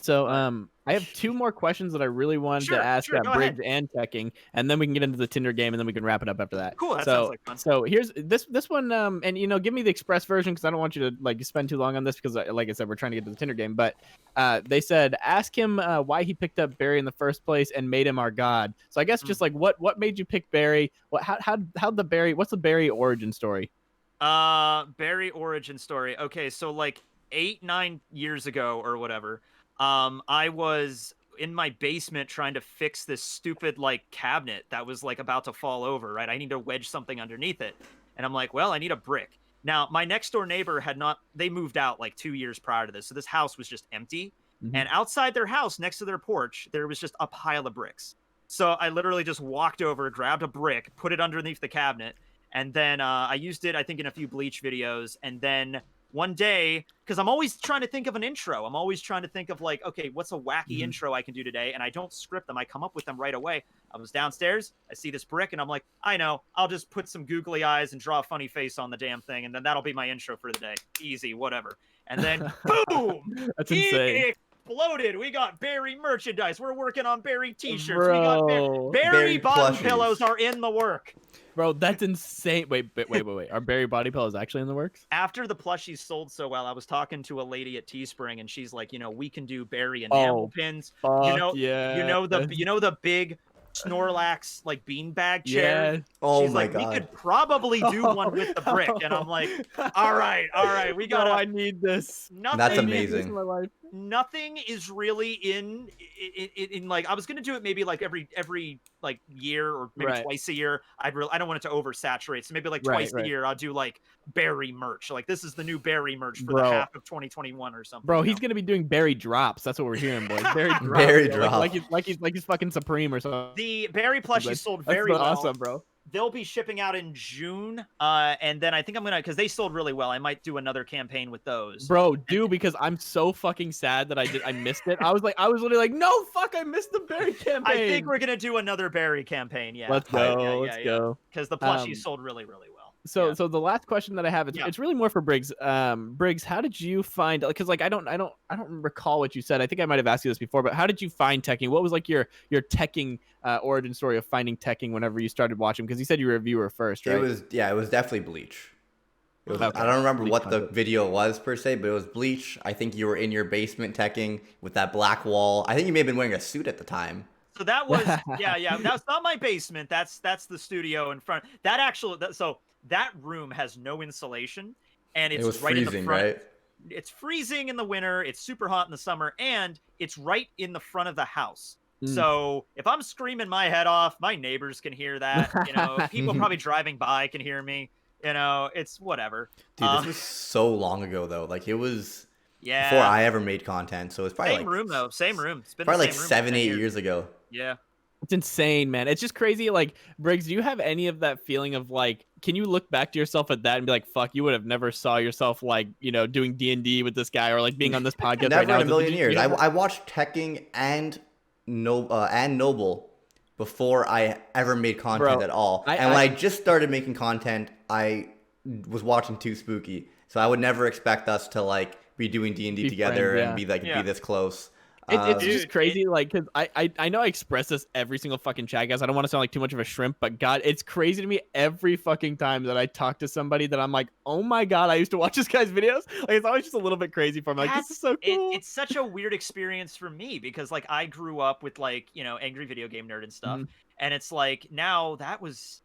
So But I have two more questions that I really wanted to ask sure, go ahead. Briggs and Tekking, and then we can get into the Tinder game, and then we can wrap it up after that. Cool, that sounds So like fun. so here's this one, and give me the express version because I don't want you to like spend too long on this because like I said, we're trying to get to the Tinder game. But they said ask him why he picked up Barry in the first place and made him our god. So I guess just like what made you pick Barry? How'd the Barry? What's the Barry origin story? Barry origin story. Okay, so like 8-9 years ago or whatever, I was in my basement trying to fix this stupid like cabinet that was like about to fall over, right? I need to wedge something underneath it. And I'm like, well, I need a brick. Now, my next door neighbor they moved out like 2 years prior to this. So this house was just empty. And outside their house, next to their porch, there was just a pile of bricks. So I literally just walked over, grabbed a brick, put it underneath the cabinet. And then I used it, I think, in a few Bleach videos. And then one day, because I'm always trying to think of an intro. I'm always trying to think of like, okay, what's a wacky intro I can do today? And I don't script them. I come up with them right away. I was downstairs. I see this brick and I'm like, I know. I'll just put some googly eyes and draw a funny face on the damn thing. And then that'll be my intro for the day. Easy, whatever. And then boom! That's insane. Exploded. We got Barry merchandise. We're working on Barry t-shirts. Bro. We got Barry bottom pillows are in the work. Bro, that's insane. Wait. Are Barry body pillows actually in the works? After the plushies sold so well, I was talking to a lady at Teespring, and she's like, we can do Barry enamel pins. Fuck You know the big Snorlax like beanbag chair. Yeah. Oh she's my like, God. we could probably do one with the brick, and I'm like, all right, we got. I need this. That's amazing. Nothing is really in like I was gonna do it maybe like every like year or maybe twice a year. I don't want it to oversaturate, so maybe like twice a year I'll do like Barry merch. Like this is the new Barry merch for the half of 2021 or something. Bro, he's gonna be doing Barry drops. That's what we're hearing, boys. Barry drops. Barry drops. Like he's fucking Supreme or something. The Barry plushies sold very well. Awesome, bro. They'll be shipping out in June, and then I think I'm gonna, because they sold really well, I might do another campaign with those. Bro, because I'm so fucking sad that I missed it. I was literally like, no, fuck, I missed the Barry campaign. I think we're gonna do another Barry campaign. Yeah, let's go. Let's go. Because the plushies sold really, really well. So the last question that I have, it's really more for Briggs. Briggs, how did you find? Because like I don't recall what you said. I think I might have asked you this before, but how did you find Tekking? What was like your Tekking origin story of finding Tekking whenever you started watching? Because you said you were a viewer first, right? It was definitely Bleach. It was, I don't remember what the video was per se, but it was Bleach. I think you were in your basement Tekking with that black wall. I think you may have been wearing a suit at the time. So that was that's not my basement. That's the studio in front. That room has no insulation, and it was right freezing, in the front. Right? It's freezing in the winter. It's super hot in the summer, and it's right in the front of the house. So if I'm screaming my head off, my neighbors can hear that. People probably driving by can hear me. It's whatever. Dude, this was so long ago though. Like it was before I ever made content. So it's probably same room though. Same room. It's been probably the same like room 7-8 years ago. Yeah. It's insane, man. It's just crazy. Like, Briggs, do you have any of that feeling of like, can you look back to yourself at that and be like, fuck, you would have never saw yourself like, doing D&D with this guy or like being on this podcast Never right now? In a million years. I watched Tekking and Noble before I ever made content at all. When I just started making content, I was watching Too Spooky. So I would never expect us to like be doing D&D together and be this close. It's just crazy, like, because I know I express this every single fucking chat, guys. I don't want to sound like too much of a shrimp, but God, it's crazy to me every fucking time that I talk to somebody that I'm like, oh my God, I used to watch this guy's videos. Like, it's always just a little bit crazy for me. Like, this is so cool. It's such a weird experience for me because, like, I grew up with, like, Angry Video Game Nerd and stuff. And it's like, now that was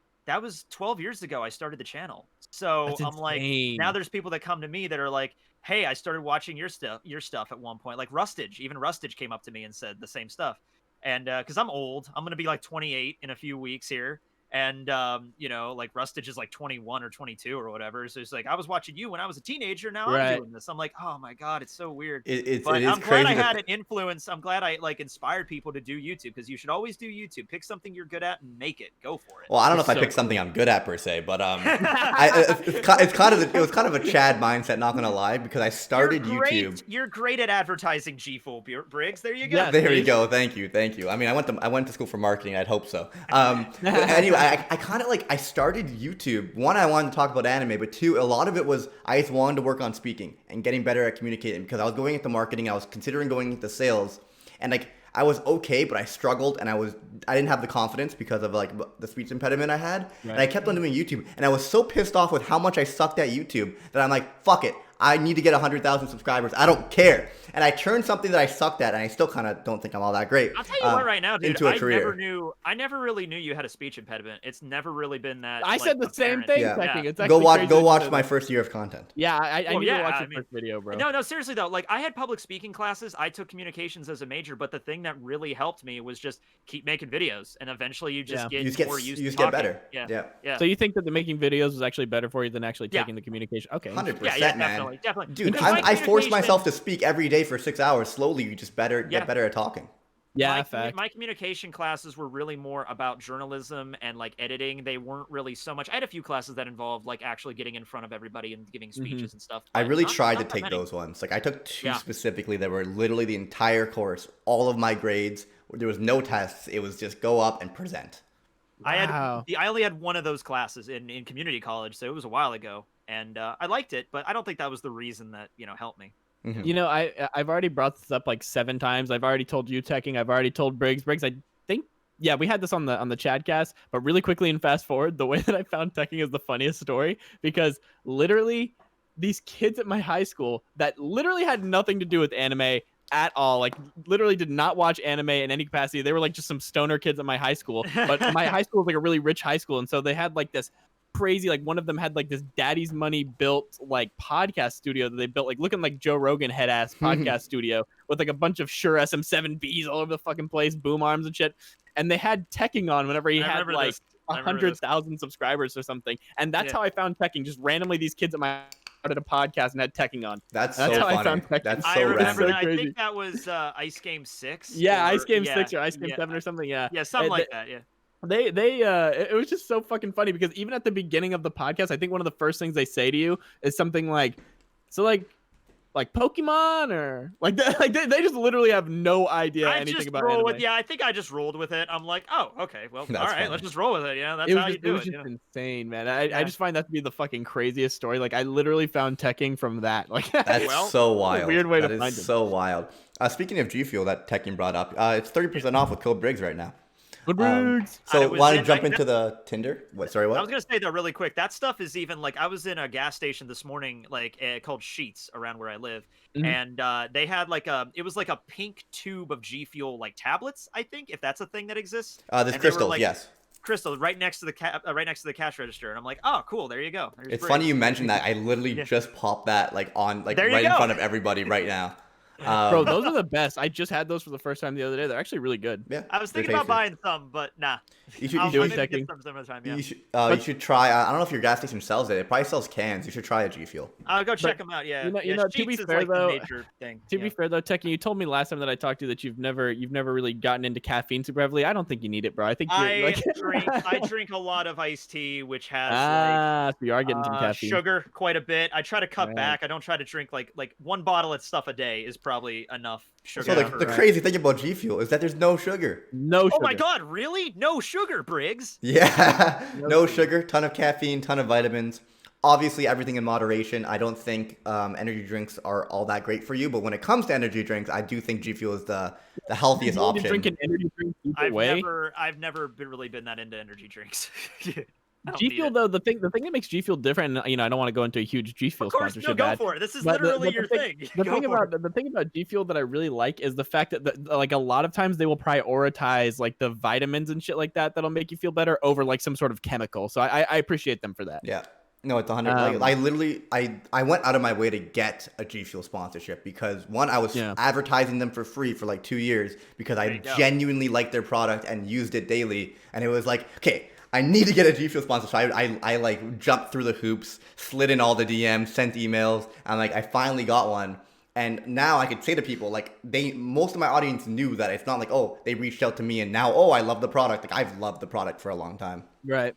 12 years ago I started the channel. So I'm like, now there's people that come to me that are like, hey, I started watching your stuff at one point. Like Rustage, even Rustage came up to me and said the same stuff. And because I'm old, I'm going to be like 28 in a few weeks here. And, like Rustage is like 21 or 22 or whatever. So it's like, I was watching you when I was a teenager. Now I'm doing this. I'm like, oh my God, it's so weird. But I'm glad I had an influence. I'm glad I like inspired people to do YouTube because you should always do YouTube. Pick something you're good at and make it. Go for it. Well, I don't know if I picked something I'm good at per se, but it was kind of a Chad mindset, not gonna lie, because I started YouTube. You're great at advertising, G-Fool Briggs. There you go. Yeah, there you go. Thank you. I mean, I went to school for marketing. I'd hope so. But anyway. I kind of like, I started YouTube. One, I wanted to talk about anime, but two, a lot of it was I just wanted to work on speaking and getting better at communicating because I was going into marketing. I was considering going into sales, and like I was okay, but I struggled and I didn't have the confidence because of like the speech impediment I had. Right. And I kept on doing YouTube, and I was so pissed off with how much I sucked at YouTube that I'm like, fuck it. I need to get 100,000 subscribers. I don't care. And I turned something that I sucked at, and I still kind of don't think I'm all that great. I'll tell you what right now, dude. Into a career. I never really knew you had a speech impediment. It's never really been that. I said the same thing. Yeah. It's go watch my first year of content. Yeah, I need to watch your first video, bro. No, seriously though. Like I had public speaking classes. I took communications as a major, but the thing that really helped me was just keep making videos, and eventually you just get more used to talking. Get better. Yeah. So you think that the making videos was actually better for you than actually taking the communication? Okay. 100%, man. Definitely. Dude, I forced myself to speak every day for 6 hours. Slowly, you just get better at talking. Yeah, my communication classes were really more about journalism and like editing. They weren't really so much. I had a few classes that involved like actually getting in front of everybody and giving speeches and stuff. I really tried to take those ones. Like I took two specifically that were literally the entire course, all of my grades. There was no tests. It was just go up and present. Wow. I only had one of those classes in community college, so it was a while ago, and I liked it, but I don't think that was the reason that helped me. Mm-hmm. You know, I've already brought this up like 7 times. I've already told you Tekking. I've already told Briggs. I think we had this on the Chadcast, but really quickly and fast forward, the way that I found Tekking is the funniest story because literally these kids at my high school that literally had nothing to do with anime at all, like literally did not watch anime in any capacity. They were like just some stoner kids at my high school, but my high school was like a really rich high school, and so they had like this crazy, like one of them had like this daddy's money built like podcast studio that they built, like looking like Joe Rogan head ass podcast studio with like a bunch of Shure SM7Bs all over the fucking place, boom arms and shit. And they had Tekking on whenever he had like 100,000 subscribers or something, and that's how I found Tekking. Just randomly, these kids at my started a podcast and had Tekking on. That's so funny. I found Tekking. That's so I remember random. that. I think that was Ice Game 6. Yeah, Ice Game 6 or Ice Game 7 or something. Yeah, something like that. Yeah. It was just so fucking funny because even at the beginning of the podcast, I think one of the first things they say to you is something like, so like Pokemon or like that. Like they just literally have no idea anything about anime. I think I just rolled with it. I'm like, oh, okay, well, all right, funny. let's just roll with it. Yeah, that's how you do it. It was just insane, man. I just find that to be the fucking craziest story. Like I literally found Tekking from that. Like that's so wild. Weird way to find it. So wild. Speaking of G Fuel that Tekking brought up, it's 30% off with code Briggs right now. So want to jump into the Tinder? What? Sorry, what? I was gonna say though, really quick. That stuff is even like I was in a gas station this morning, like called Sheets around where I live, and they had like it was like a pink tube of G Fuel like tablets. I think if that's a thing that exists. There's crystals, like, yes. Crystal right next to the cash register, and I'm like, oh, cool. There you go. It's funny you mentioned that. I literally just popped that like on like right in front of everybody right now. Bro, those are the best. I just had those for the first time the other day. They're actually really good. Yeah, I was thinking about buying some, but nah. You should You should try. I don't know if your gas station sells it. It probably sells cans. You should try a G Fuel. I'll go check them out. Yeah. You know, to be fair though, Tekking, you told me last time that I talked to you that you've never really gotten into caffeine super heavily. I don't think you need it, bro. I think I drink a lot of iced tea, which has so you are getting some caffeine. Sugar quite a bit. I try to cut back. I don't try to drink like one bottle of stuff a day is probably enough sugar. So the crazy thing about G Fuel is that there's no sugar. No sugar. Oh my god, really? No sugar, Briggs? Yeah. No sugar, ton of caffeine, ton of vitamins. Obviously, everything in moderation. I don't think energy drinks are all that great for you, but when it comes to energy drinks, I do think G Fuel is the healthiest option. Drink an energy drink I've never really been that into energy drinks. G Fuel though, the thing that makes G Fuel different, and I don't want to go into a huge G Fuel sponsorship. Of course, go for it. This is literally your thing. The thing about G Fuel that I really like is the fact that like a lot of times they will prioritize like the vitamins and shit like that'll make you feel better over like some sort of chemical. So I appreciate them for that. Yeah. No, it's 100. I literally I went out of my way to get a G Fuel sponsorship because one, I was advertising them for free for like 2 years because I genuinely liked their product and used it daily, and it was like, okay, I need to get a G Fuel sponsor. So I like jumped through the hoops, slid in all the DMs, sent emails, and like I finally got one. And now I could say to people, like most of my audience knew that it's not like, oh, they reached out to me and now, oh, I love the product. Like I've loved the product for a long time. Right.